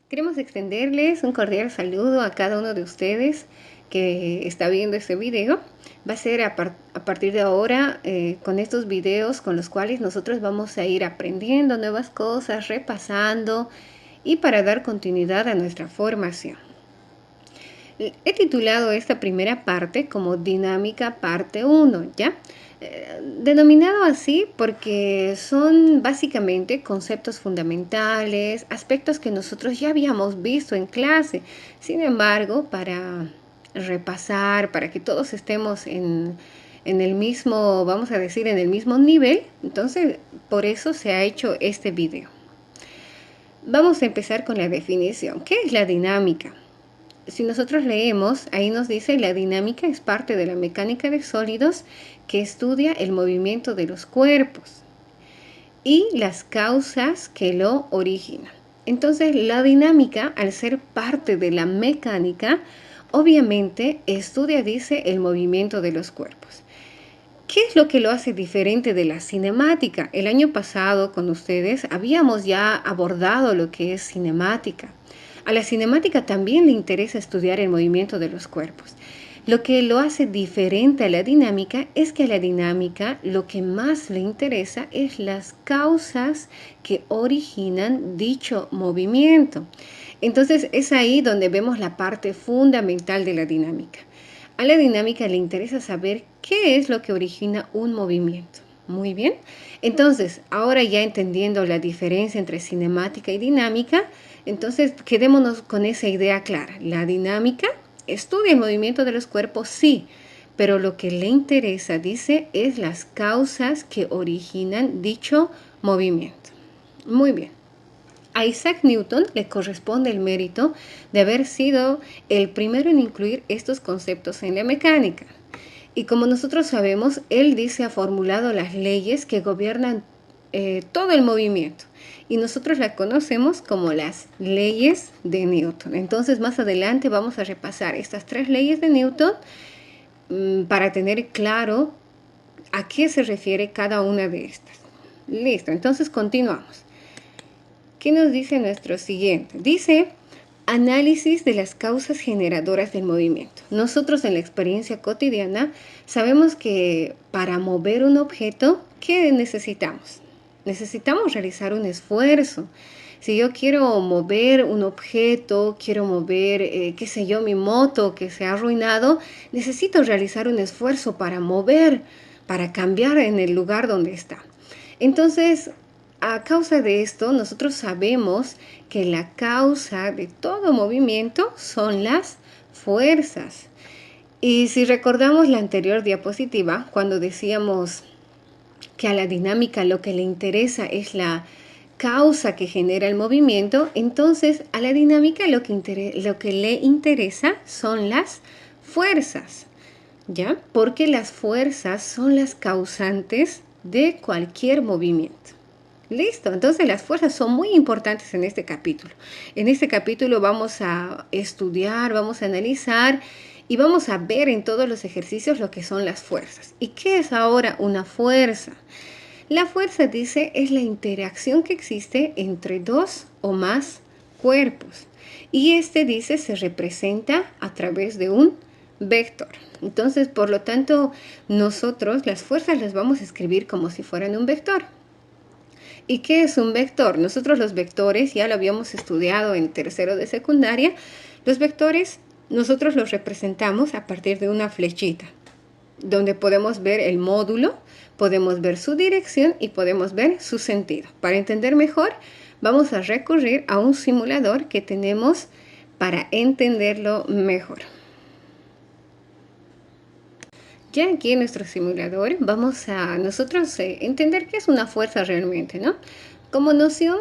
Queremos extenderles un cordial saludo a cada uno de ustedes que está viendo este video. Va a ser a partir de ahora con estos videos con los cuales nosotros vamos a ir aprendiendo nuevas cosas, repasando y para dar continuidad a nuestra formación. He titulado esta primera parte como Dinámica Parte 1, ¿ya? Denominado así porque son básicamente conceptos fundamentales, aspectos que nosotros ya habíamos visto en clase. Sin embargo, para repasar, para que todos estemos en el mismo, vamos a decir, en el mismo nivel, entonces por eso se ha hecho este video. Vamos a empezar con la definición. ¿Qué es la dinámica? Si nosotros leemos, ahí nos dice la dinámica es parte de la mecánica de sólidos que estudia el movimiento de los cuerpos y las causas que lo originan. Entonces, la dinámica, al ser parte de la mecánica, obviamente estudia, dice, el movimiento de los cuerpos. ¿Qué es lo que lo hace diferente de la cinemática? El año pasado con ustedes habíamos ya abordado lo que es cinemática. A la cinemática también le interesa estudiar el movimiento de los cuerpos. Lo que lo hace diferente a la dinámica es que a la dinámica lo que más le interesa es las causas que originan dicho movimiento. Entonces es ahí donde vemos la parte fundamental de la dinámica. A la dinámica le interesa saber qué es lo que origina un movimiento. Muy bien. Entonces, ahora ya entendiendo la diferencia entre cinemática y dinámica, entonces quedémonos con esa idea clara. La dinámica estudia el movimiento de los cuerpos, sí, pero lo que le interesa, dice, es las causas que originan dicho movimiento. Muy bien. A Isaac Newton le corresponde el mérito de haber sido el primero en incluir estos conceptos en la mecánica. Y como nosotros sabemos, él dice ha formulado las leyes que gobiernan todo el movimiento. Y nosotros las conocemos como las leyes de Newton. Entonces más adelante vamos a repasar estas 3 leyes de Newton para tener claro a qué se refiere cada una de estas. Listo, entonces continuamos. ¿Qué nos dice nuestro siguiente? Dice, análisis de las causas generadoras del movimiento. Nosotros en la experiencia cotidiana sabemos que para mover un objeto, ¿qué necesitamos? Necesitamos realizar un esfuerzo. Si yo quiero mover un objeto, quiero mover, qué sé yo, mi moto que se ha arruinado, necesito realizar un esfuerzo para mover, para cambiar en el lugar donde está. Entonces, a causa de esto, nosotros sabemos que la causa de todo movimiento son las fuerzas. Y si recordamos la anterior diapositiva, cuando decíamos que a la dinámica lo que le interesa es la causa que genera el movimiento, entonces a la dinámica lo que le interesa son las fuerzas, ¿ya? Porque las fuerzas son las causantes de cualquier movimiento. Listo, entonces las fuerzas son muy importantes en este capítulo. En este capítulo vamos a estudiar, vamos a analizar y vamos a ver en todos los ejercicios lo que son las fuerzas. ¿Y qué es ahora una fuerza? La fuerza, dice, es la interacción que existe entre 2 o más cuerpos. Y este, dice, se representa a través de un vector. Entonces, por lo tanto, nosotros las fuerzas las vamos a escribir como si fueran un vector. ¿Y qué es un vector? Nosotros los vectores, ya lo habíamos estudiado en tercero de secundaria, los vectores nosotros los representamos a partir de una flechita, donde podemos ver el módulo, podemos ver su dirección y podemos ver su sentido. Para entender mejor, vamos a recurrir a un simulador que tenemos para entenderlo mejor. Ya aquí en nuestro simulador vamos a nosotros entender qué es una fuerza realmente, ¿no? Como noción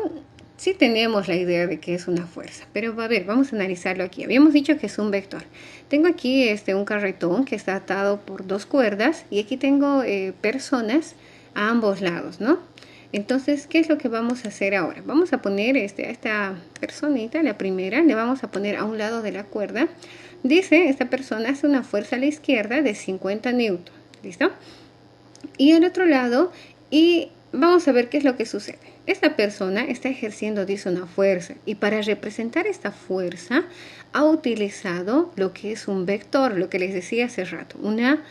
sí tenemos la idea de qué es una fuerza, pero a ver, vamos a analizarlo aquí. Habíamos dicho que es un vector. Tengo aquí un carretón que está atado por 2 cuerdas y aquí tengo personas a ambos lados, ¿no? Entonces, ¿qué es lo que vamos a hacer ahora? Vamos a poner a esta personita, la primera, le vamos a poner a un lado de la cuerda. Dice, esta persona hace una fuerza a la izquierda de 50 newton, ¿listo? Y al otro lado, y vamos a ver qué es lo que sucede. esta persona está ejerciendo, dice, una fuerza, y para representar esta fuerza ha utilizado lo que es un vector, lo que les decía hace rato, una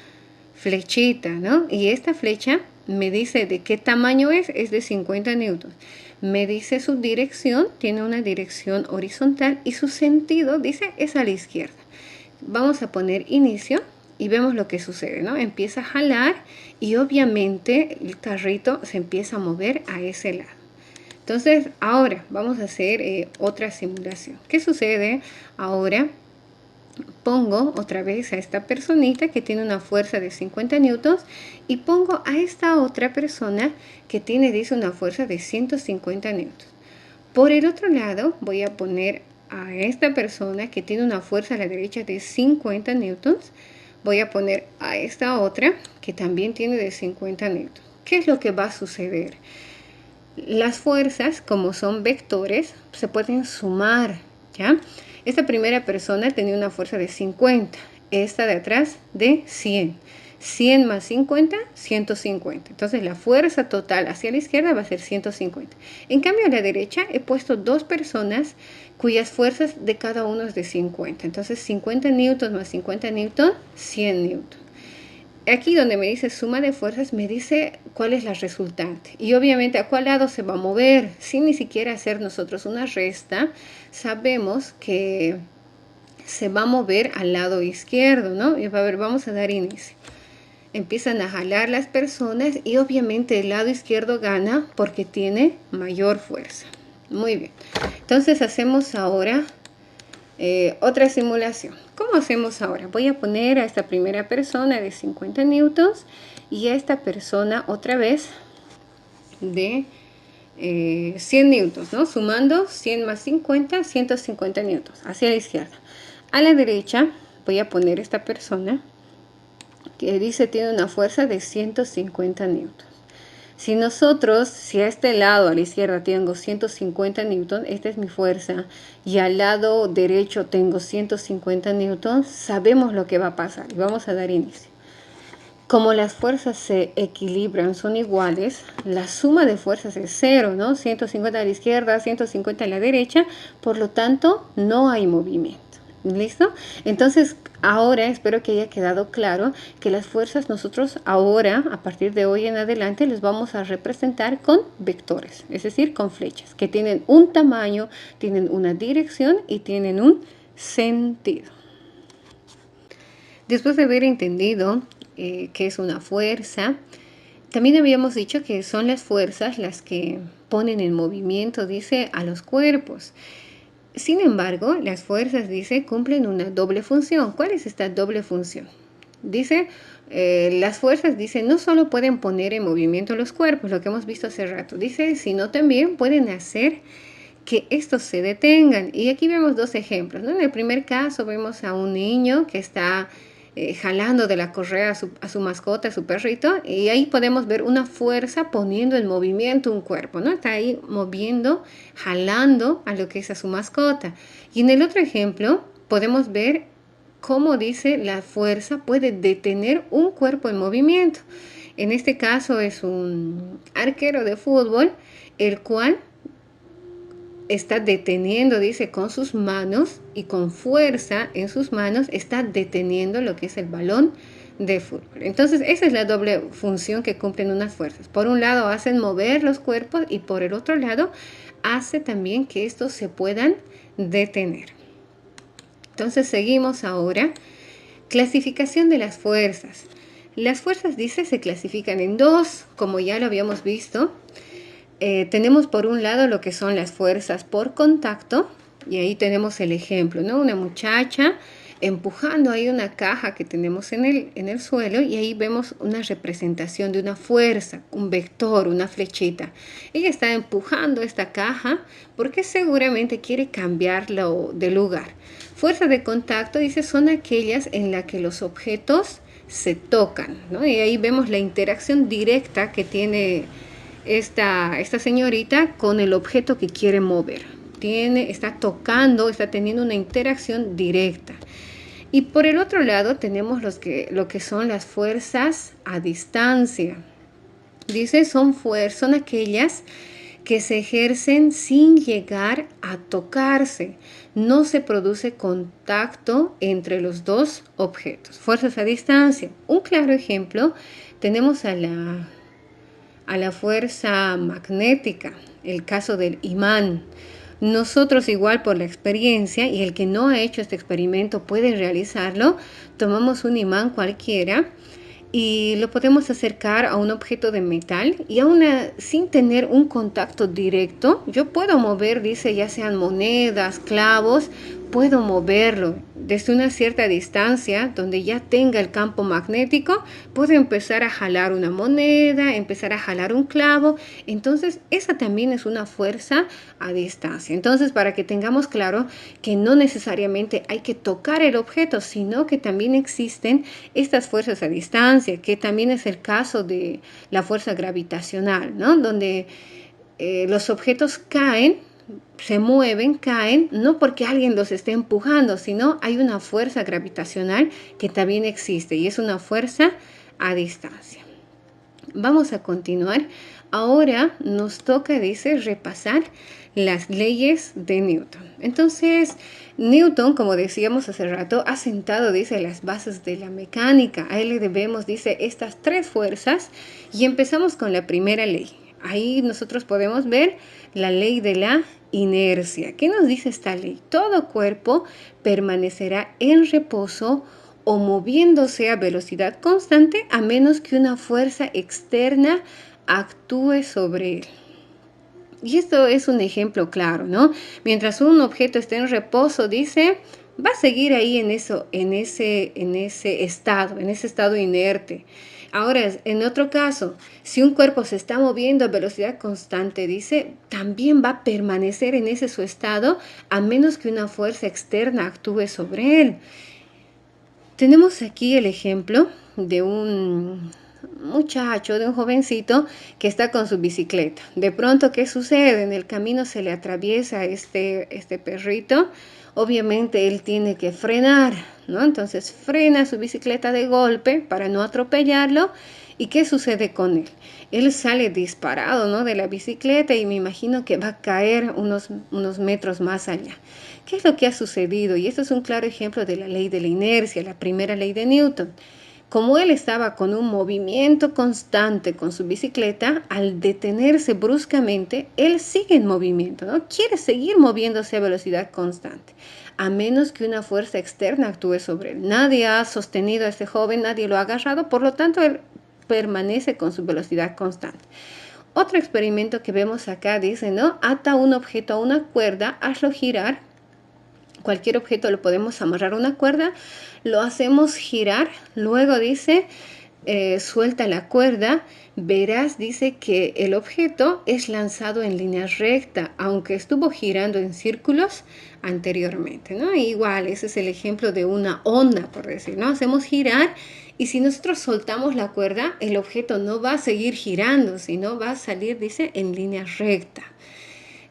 flechita, ¿no? Y esta flecha me dice de qué tamaño es de 50 newtons. Me dice su dirección, tiene una dirección horizontal, y su sentido, dice, es a la izquierda. Vamos a poner inicio y vemos lo que sucede, ¿no? Empieza a jalar y obviamente el carrito se empieza a mover a ese lado. Entonces, ahora vamos a hacer otra simulación. ¿Qué sucede? Ahora pongo otra vez a esta personita que tiene una fuerza de 50 newtons y pongo a esta otra persona que tiene, dice, una fuerza de 150 newtons. Por el otro lado, voy a poner a esta persona que tiene una fuerza a la derecha de 50 newtons. Voy a poner a esta otra que también tiene de 50 newtons. ¿Qué es lo que va a suceder? Las fuerzas, como son vectores, se pueden sumar, ¿ya? Esta primera persona tenía una fuerza de 50, esta de atrás de 100. 100 más 50, 150. Entonces la fuerza total hacia la izquierda va a ser 150. En cambio a la derecha he puesto dos personas cuyas fuerzas de cada uno es de 50. Entonces 50 newtons más 50 newtons, 100 newtons. Aquí donde me dice suma de fuerzas, me dice cuál es la resultante. Y obviamente a cuál lado se va a mover. Sin ni siquiera hacer nosotros una resta, sabemos que se va a mover al lado izquierdo, ¿no? Y a ver, vamos a dar inicio. Empiezan a jalar las personas y obviamente el lado izquierdo gana porque tiene mayor fuerza. Muy bien. Entonces hacemos ahora otra simulación. ¿Cómo hacemos ahora? Voy a poner a esta primera persona de 50 newtons y a esta persona otra vez de 100 newtons, ¿no? Sumando 100 más 50, 150 newtons hacia la izquierda. A la derecha voy a poner esta persona que dice tiene una fuerza de 150 newtons. Si a este lado, a la izquierda, tengo 150 newtons, esta es mi fuerza, y al lado derecho tengo 150 newtons, sabemos lo que va a pasar y vamos a dar inicio. Como las fuerzas se equilibran, son iguales, la suma de fuerzas es cero, ¿no? 150 a la izquierda, 150 a la derecha, por lo tanto, no hay movimiento. ¿Listo? Entonces, ahora espero que haya quedado claro que las fuerzas nosotros ahora, a partir de hoy en adelante, les vamos a representar con vectores, es decir, con flechas, que tienen un tamaño, tienen una dirección y tienen un sentido. Después de haber entendido qué es una fuerza, también habíamos dicho que son las fuerzas las que ponen en movimiento, dice, a los cuerpos. Sin embargo, las fuerzas, dice, cumplen una doble función. ¿Cuál es esta doble función? Dice, las fuerzas, dice, no solo pueden poner en movimiento los cuerpos, lo que hemos visto hace rato, dice, sino también pueden hacer que estos se detengan. Y aquí vemos dos ejemplos, ¿no? En el primer caso vemos a un niño que está jalando de la correa a su mascota, a su perrito, y ahí podemos ver una fuerza poniendo en movimiento un cuerpo, ¿no? Está ahí moviendo, jalando a lo que es a su mascota. Y en el otro ejemplo podemos ver cómo, dice, la fuerza puede detener un cuerpo en movimiento. En este caso es un arquero de fútbol, el cual está deteniendo, dice, con sus manos y con fuerza en sus manos, está deteniendo lo que es el balón de fútbol. Entonces, esa es la doble función que cumplen unas fuerzas. Por un lado, hacen mover los cuerpos y por el otro lado, hace también que estos se puedan detener. Entonces, seguimos ahora. Clasificación de las fuerzas. Las fuerzas, dice, se clasifican en dos, como ya lo habíamos visto. Tenemos por un lado lo que son las fuerzas por contacto, y ahí tenemos el ejemplo, ¿no? Una muchacha empujando ahí una caja que tenemos en el suelo, y ahí vemos una representación de una fuerza, un vector, una flechita. Ella está empujando esta caja porque seguramente quiere cambiarlo de lugar. Fuerza de contacto, dice, son aquellas en las que los objetos se tocan, ¿no? Y ahí vemos la interacción directa que tiene esta señorita con el objeto que quiere mover. Está tocando, está teniendo una interacción directa. Y por el otro lado tenemos lo que son las fuerzas a distancia. Dice, son aquellas que se ejercen sin llegar a tocarse. No se produce contacto entre los dos objetos. Fuerzas a distancia. Un claro ejemplo tenemos a la fuerza magnética, el caso del imán. Nosotros igual por la experiencia, y el que no ha hecho este experimento puede realizarlo, tomamos un imán cualquiera y lo podemos acercar a un objeto de metal y aún sin tener un contacto directo, yo puedo mover, dice, ya sean monedas, clavos, puedo moverlo desde una cierta distancia donde ya tenga el campo magnético, puedo empezar a jalar una moneda, empezar a jalar un clavo. Entonces esa también es una fuerza a distancia. Entonces, para que tengamos claro que no necesariamente hay que tocar el objeto, sino que también existen estas fuerzas a distancia, que también es el caso de la fuerza gravitacional, ¿no? Donde los objetos caen, se mueven, caen, no porque alguien los esté empujando, sino hay una fuerza gravitacional que también existe y es una fuerza a distancia. Vamos a continuar. Ahora nos toca, dice, repasar las leyes de Newton. Entonces, Newton, como decíamos hace rato, ha sentado, dice, las bases de la mecánica. A él le debemos, dice, estas tres fuerzas y empezamos con la primera ley. Ahí nosotros podemos ver la ley de la inercia. ¿Qué nos dice esta ley? Todo cuerpo permanecerá en reposo o moviéndose a velocidad constante a menos que una fuerza externa actúe sobre él. Y esto es un ejemplo claro, ¿no? Mientras un objeto esté en reposo, dice, va a seguir ahí en ese estado inerte. Ahora, en otro caso, si un cuerpo se está moviendo a velocidad constante, dice, también va a permanecer en ese su estado a menos que una fuerza externa actúe sobre él. Tenemos aquí el ejemplo de un muchacho, de un jovencito que está con su bicicleta. De pronto, ¿qué sucede? En el camino se le atraviesa este perrito. Obviamente él tiene que frenar, ¿no? Entonces frena su bicicleta de golpe para no atropellarlo. ¿Y qué sucede con él? Él sale disparado, ¿no?, de la bicicleta y me imagino que va a caer unos metros más allá. ¿Qué es lo que ha sucedido? Y esto es un claro ejemplo de la ley de la inercia, la primera ley de Newton. Como él estaba con un movimiento constante con su bicicleta, al detenerse bruscamente, él sigue en movimiento, ¿no? Quiere seguir moviéndose a velocidad constante, a menos que una fuerza externa actúe sobre él. Nadie ha sostenido a este joven, nadie lo ha agarrado, por lo tanto, él permanece con su velocidad constante. Otro experimento que vemos acá dice, ¿no? Ata un objeto a una cuerda, hazlo girar. Cualquier objeto lo podemos amarrar a una cuerda, lo hacemos girar, luego dice, suelta la cuerda, verás, dice, que el objeto es lanzado en línea recta, aunque estuvo girando en círculos anteriormente, ¿no? Igual, ese es el ejemplo de una onda, por decir, ¿no? Hacemos girar y si nosotros soltamos la cuerda, el objeto no va a seguir girando, sino va a salir, dice, en línea recta.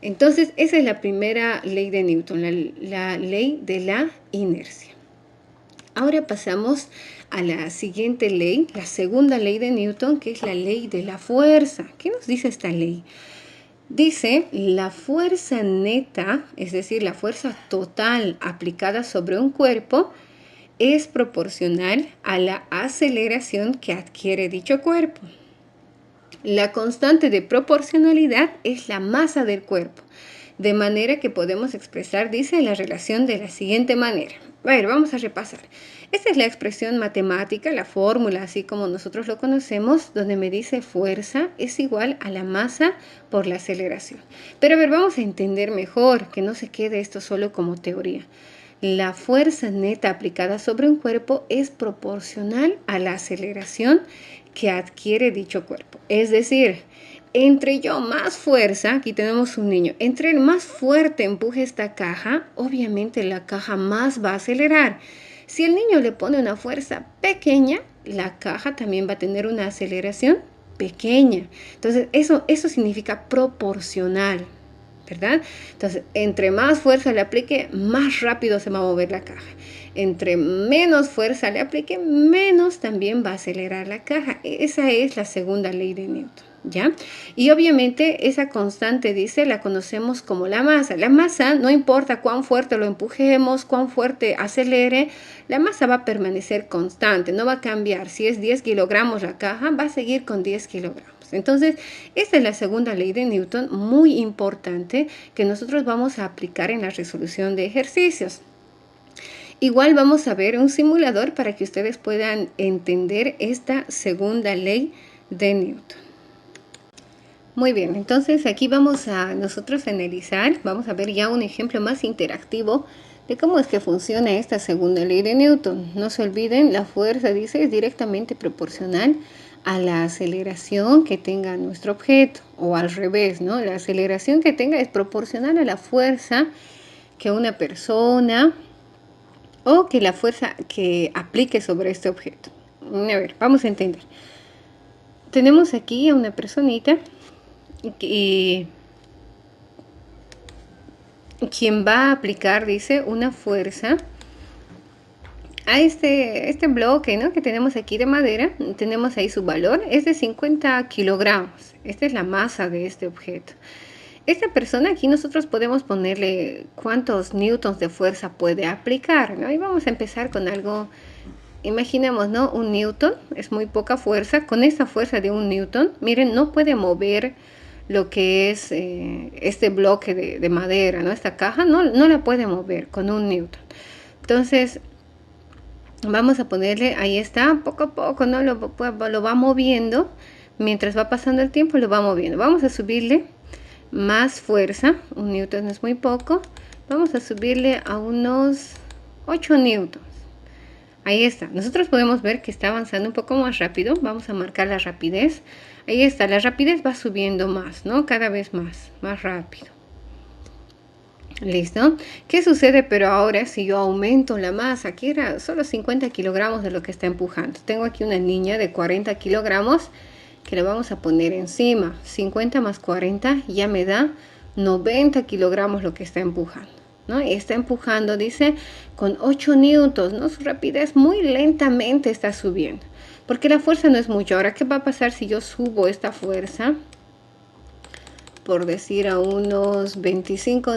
Entonces, esa es la primera ley de Newton, la ley de la inercia. Ahora pasamos a la siguiente ley, la segunda ley de Newton, que es la ley de la fuerza. ¿Qué nos dice esta ley? Dice, la fuerza neta, es decir, la fuerza total aplicada sobre un cuerpo, es proporcional a la aceleración que adquiere dicho cuerpo. La constante de proporcionalidad es la masa del cuerpo, de manera que podemos expresar, dice, la relación de la siguiente manera. A ver, vamos a repasar. Esta es la expresión matemática, la fórmula, así como nosotros lo conocemos, donde me dice fuerza es igual a la masa por la aceleración. Pero a ver, vamos a entender mejor, que no se quede esto solo como teoría. La fuerza neta aplicada sobre un cuerpo es proporcional a la aceleración que adquiere dicho cuerpo. Es decir, entre yo más fuerza, aquí tenemos un niño, entre el más fuerte empuje esta caja, obviamente la caja más va a acelerar. Si el niño le pone una fuerza pequeña, la caja también va a tener una aceleración pequeña. Entonces, eso significa proporcional, ¿verdad? Entonces, entre más fuerza le aplique, más rápido se va a mover la caja. Entre menos fuerza le aplique, menos también va a acelerar la caja. Esa es la segunda ley de Newton. ¿ya? Y obviamente esa constante, dice, la conocemos como la masa. La masa, no importa cuán fuerte lo empujemos, cuán fuerte acelere, la masa va a permanecer constante, no va a cambiar. Si es 10 kilogramos la caja, va a seguir con 10 kilogramos. Entonces, esta es la segunda ley de Newton, muy importante, que nosotros vamos a aplicar en la resolución de ejercicios. Igual vamos a ver un simulador para que ustedes puedan entender esta segunda ley de Newton. Muy bien, entonces aquí vamos a nosotros analizar, vamos a ver ya un ejemplo más interactivo de cómo es que funciona esta segunda ley de Newton. No se olviden, la fuerza, dice, es directamente proporcional a la aceleración que tenga nuestro objeto, o al revés, ¿no? La aceleración que tenga es proporcional a la fuerza que una persona o que la fuerza que aplique sobre este objeto. A ver, vamos a entender. Tenemos aquí a una personita y quien va a aplicar, dice, una fuerza a este bloque, ¿no?, que tenemos aquí de madera. Tenemos ahí su valor, es de 50 kilogramos. Esta es la masa de este objeto. Esta persona aquí nosotros podemos ponerle cuántos newtons de fuerza puede aplicar, ¿no? Y vamos a empezar con algo, imaginemos, ¿no?, un newton, es muy poca fuerza. Con esta fuerza de un newton, miren, no puede mover lo que es este bloque de madera, ¿no? Esta caja no la puede mover con un newton. Entonces vamos a ponerle, ahí está, poco a poco, ¿no? Lo va moviendo, mientras va pasando el tiempo lo va moviendo. Vamos a subirle más fuerza, un newton es muy poco, vamos a subirle a unos 8 newtons. Ahí está, nosotros podemos ver que está avanzando un poco más rápido. Vamos a marcar la rapidez. Ahí está, la rapidez va subiendo más, ¿no? Cada vez más rápido. ¿Listo? ¿Qué sucede? Pero ahora si yo aumento la masa, aquí era solo 50 kilogramos de lo que está empujando. Tengo aquí una niña de 40 kilogramos que le vamos a poner encima. 50 más 40 ya me da 90 kilogramos lo que está empujando, ¿no? Y está empujando, dice, con 8 newtons, ¿no? Su rapidez muy lentamente está subiendo, porque la fuerza no es mucho. Ahora, ¿qué va a pasar si yo subo esta fuerza, por decir, a unos 25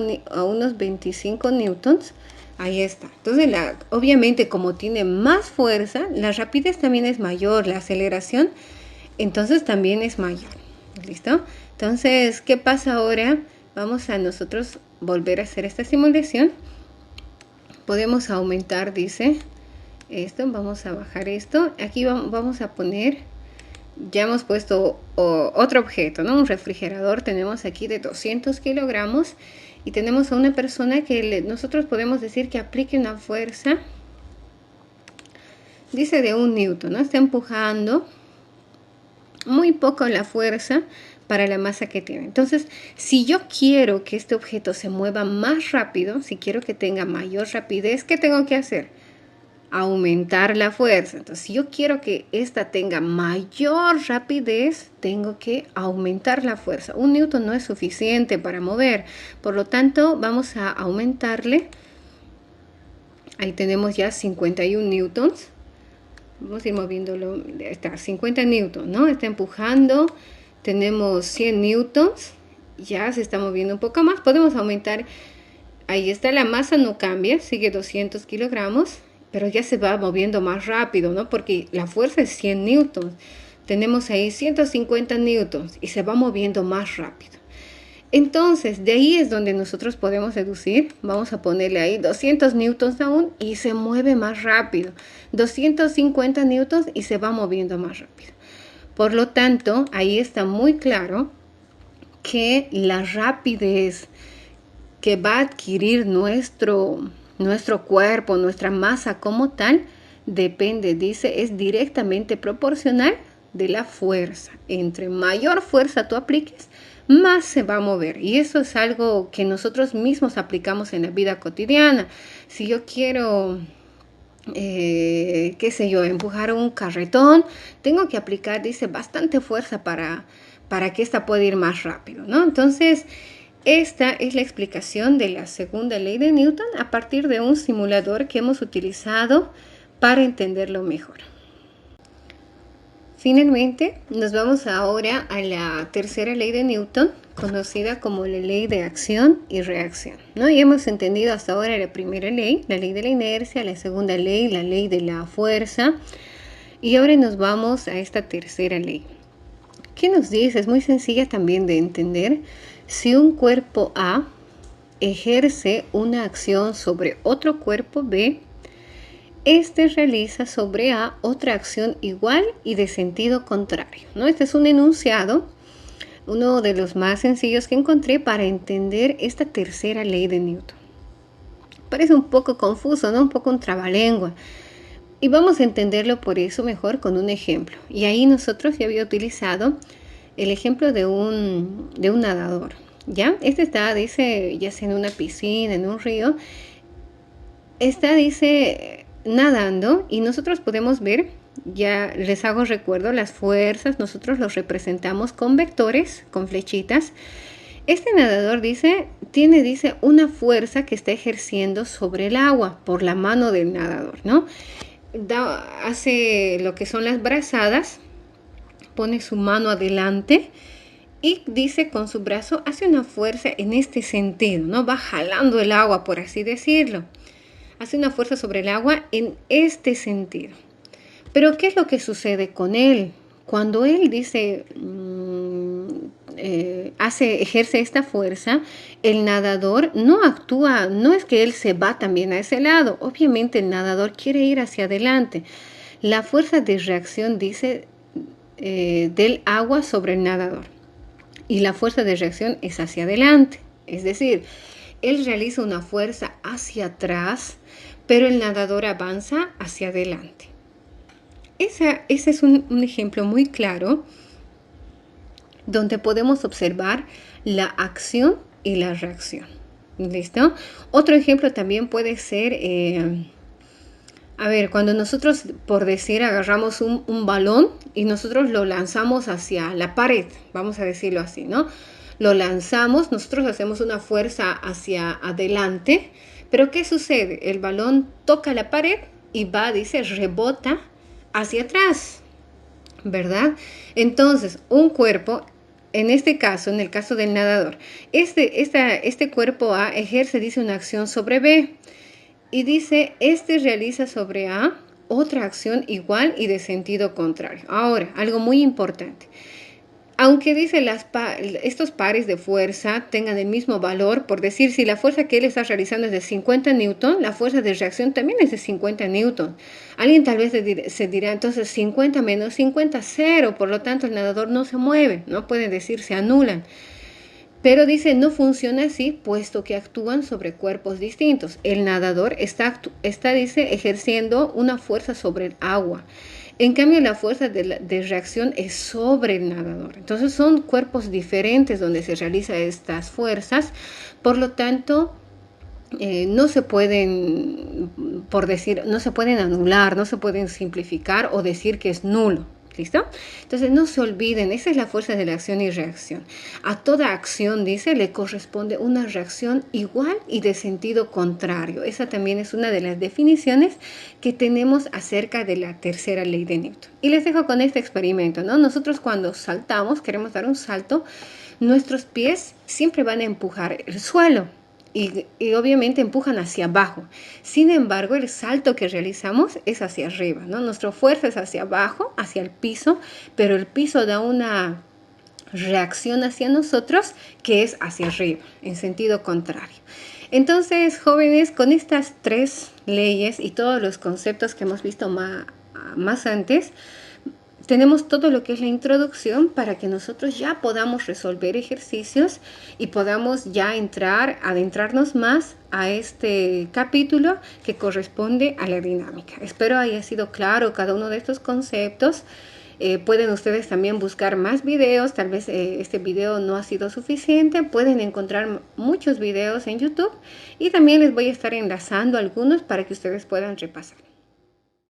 newtons? Ahí está. Entonces, obviamente, como tiene más fuerza, la rapidez también es mayor, la aceleración, entonces también es mayor. ¿Listo? Entonces, ¿qué pasa ahora? Vamos a nosotros volver a hacer esta simulación. Podemos aumentar, dice, esto. Vamos a bajar esto. Aquí vamos a poner, ya hemos puesto otro objeto, ¿no? Un refrigerador tenemos aquí de 200 kilogramos. Y tenemos a una persona que nosotros podemos decir que aplique una fuerza, dice, de 1 newton, ¿no? Está empujando muy poco la fuerza para la masa que tiene. Entonces, si yo quiero que este objeto se mueva más rápido, si quiero que tenga mayor rapidez, ¿qué tengo que hacer? Aumentar la fuerza. Entonces, si yo quiero que esta tenga mayor rapidez, tengo que aumentar la fuerza. 1 newton no es suficiente para mover. Por lo tanto, vamos a aumentarle. Ahí tenemos ya 51 newtons. Vamos a ir moviéndolo. Está 50 newtons, ¿no? Está empujando. Tenemos 100 newtons. Ya se está moviendo un poco más. Podemos aumentar. Ahí está, la masa no cambia. Sigue 200 kilogramos. Pero ya se va moviendo más rápido, ¿no? Porque la fuerza es 100 newtons. Tenemos ahí 150 newtons. Y se va moviendo más rápido. Entonces, de ahí es donde nosotros podemos deducir. Vamos a ponerle ahí 200 newtons aún y se mueve más rápido. 250 newtons y se va moviendo más rápido. Por lo tanto, ahí está muy claro que la rapidez que va a adquirir nuestro cuerpo, nuestra masa como tal, depende, dice, es directamente proporcional de la fuerza. Entre mayor fuerza tú apliques, más se va a mover. Y eso es algo que nosotros mismos aplicamos en la vida cotidiana. Si yo quiero, qué sé yo, empujar un carretón, tengo que aplicar, dice, bastante fuerza para que esta pueda ir más rápido, ¿no? Entonces, esta es la explicación de la segunda ley de Newton a partir de un simulador que hemos utilizado para entenderlo mejor. Finalmente, nos vamos ahora a la tercera ley de Newton, conocida como la ley de acción y reacción, ¿no? Y hemos entendido hasta ahora la primera ley, la ley de la inercia, la segunda ley, la ley de la fuerza, y ahora nos vamos a esta tercera ley. ¿Qué nos dice? Es muy sencilla también de entender. Si un cuerpo A ejerce una acción sobre otro cuerpo B, este realiza sobre A otra acción igual y de sentido contrario, ¿no? Este es un enunciado, uno de los más sencillos que encontré para entender esta tercera ley de Newton. Parece un poco confuso, ¿no? Un poco un trabalengua. Y vamos a entenderlo por eso mejor con un ejemplo. Y ahí nosotros ya había utilizado el ejemplo de un nadador, ¿ya? Este está, dice, ya sea en una piscina, en un río, está, dice, nadando, y nosotros podemos ver, ya les hago recuerdo, las fuerzas, nosotros los representamos con vectores, con flechitas. Este nadador tiene una fuerza que está ejerciendo sobre el agua por la mano del nadador, ¿no? Hace lo que son las brazadas, pone su mano adelante y dice con su brazo, hace una fuerza en este sentido, ¿no? Va jalando el agua, por así decirlo. Hace una fuerza sobre el agua en este sentido. Pero ¿qué es lo que sucede con él? Cuando él dice, ejerce esta fuerza, el nadador no actúa, no es que él se va también a ese lado. Obviamente el nadador quiere ir hacia adelante. La fuerza de reacción dice del agua sobre el nadador. Y la fuerza de reacción es hacia adelante. Es decir, él realiza una fuerza hacia atrás, pero el nadador avanza hacia adelante. Ese es un ejemplo muy claro donde podemos observar la acción y la reacción. ¿Listo? Otro ejemplo también puede ser, cuando nosotros, por decir, agarramos un balón y nosotros lo lanzamos hacia la pared, vamos a decirlo así, ¿no? Lo lanzamos, nosotros hacemos una fuerza hacia adelante, pero ¿qué sucede? El balón toca la pared y rebota hacia atrás, ¿verdad? Entonces, un cuerpo, en este caso, en el caso del nadador, este cuerpo A ejerce, una acción sobre B, y realiza sobre A otra acción igual y de sentido contrario. Ahora, algo muy importante. Aunque estos pares de fuerza tengan el mismo valor, por decir, si la fuerza que él está realizando es de 50 newton, la fuerza de reacción también es de 50 newton. Alguien tal vez se dirá, entonces 50 menos 50, 0, por lo tanto el nadador no se mueve, no puede decir, se anulan. Pero no funciona así, puesto que actúan sobre cuerpos distintos. El nadador está ejerciendo una fuerza sobre el agua. En cambio, la fuerza de reacción es sobre el nadador. Entonces, son cuerpos diferentes donde se realizan estas fuerzas. Por lo tanto, no se pueden, no se pueden anular, no se pueden simplificar o decir que es nulo. ¿Listo? Entonces, no se olviden, esa es la fuerza de la acción y reacción. A toda acción, le corresponde una reacción igual y de sentido contrario. Esa también es una de las definiciones que tenemos acerca de la tercera ley de Newton. Y les dejo con este experimento, ¿no? Nosotros cuando saltamos, queremos dar un salto, nuestros pies siempre van a empujar el suelo. Y obviamente empujan hacia abajo. Sin embargo, el salto que realizamos es hacia arriba, ¿no? Nuestra fuerza es hacia abajo, hacia el piso, pero el piso da una reacción hacia nosotros que es hacia arriba, en sentido contrario. Entonces, jóvenes, con estas 3 leyes y todos los conceptos que hemos visto más antes, tenemos todo lo que es la introducción para que nosotros ya podamos resolver ejercicios y podamos ya adentrarnos más a este capítulo que corresponde a la dinámica. Espero haya sido claro cada uno de estos conceptos. Pueden ustedes también buscar más videos, tal vez este video no ha sido suficiente, pueden encontrar muchos videos en YouTube y también les voy a estar enlazando algunos para que ustedes puedan repasar.